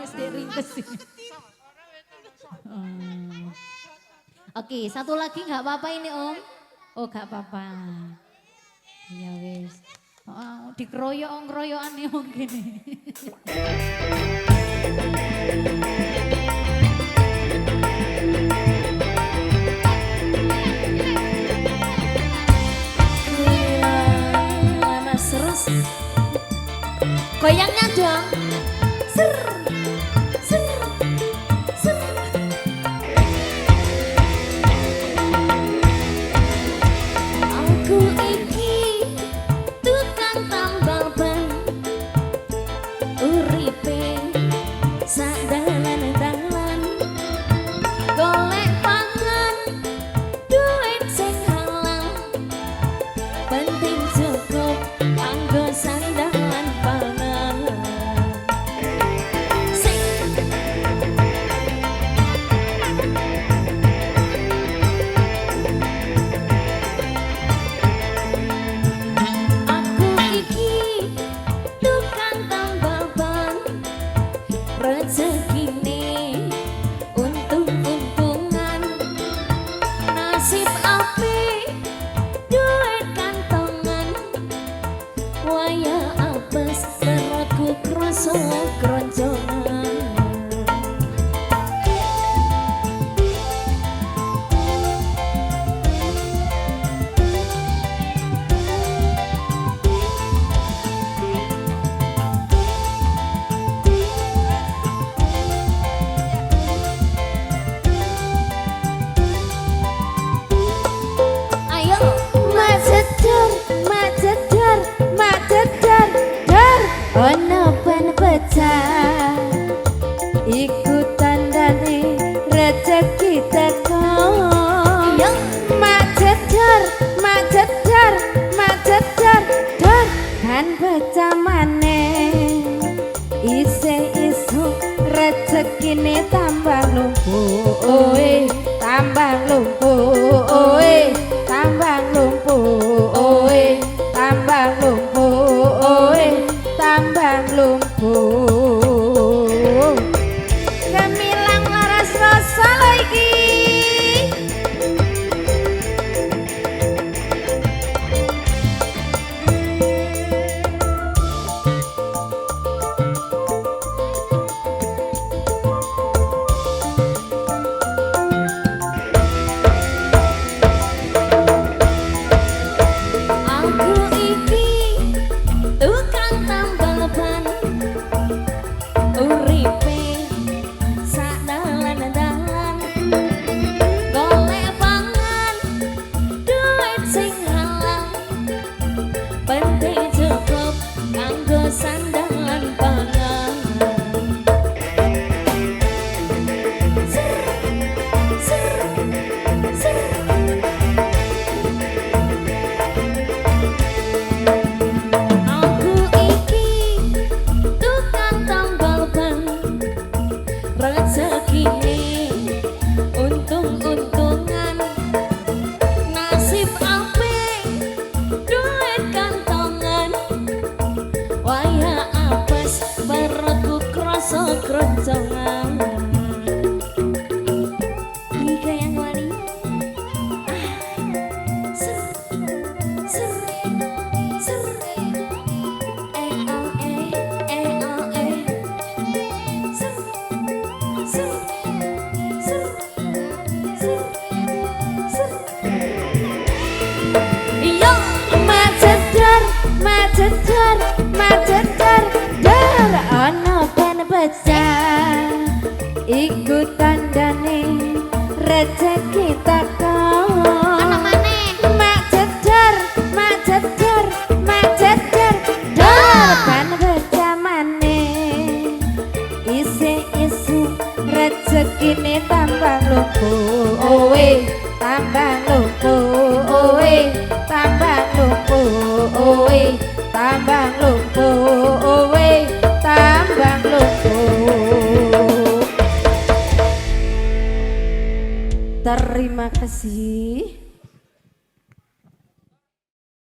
wis ringkes. Oke, satu lagi nggak apa-apa ini Om. Oh nggak apa-apa. Ya wis. Oh, dikeroyok-ngeroyokan nih Om gini. Goyangnya dong. Ser, ser, ser. Aku iki tukang tambal ban, uripe sak dalan-dalan, golek pangan, duit sing halal, penting cukup kanggo sandalan pangan. Rezekine untung-untungan, nasib apik duit kantongan, waya apes perutku krasa kroncongan. Ono ben pecah iku tandane rezeki teko. Majedar, majedar, majedar, dar kan pecah maneh. Isih-isih rezekine tambah lumpuh, tambah lumpuh, tambah lumpuh, tambah lumpuh, tambah lumpuh. Gemilang laras rasa lagi. Sandalan pangan. Ser, ser, ser. Aku iki tukang tambal ban, rezekine untung-untungan, nasib apik duit kantongan, waya apes perutku krasa kroncongan. Ika yang wani. Ser, ser, ser. Oh, ser, ser, ser, ser, ser. Yo, majedar, majedar, majedar, dar ono ben pecah iku tandane rezeki teko. Ono maneh majedar, majedar, majedar, dar ben pecah maneh. Isih-isih rezekine tambah lumpuh, tambah lumpuh, tambah lumpuh, tambah lumpuh, tambah lumpuh. Terima kasih.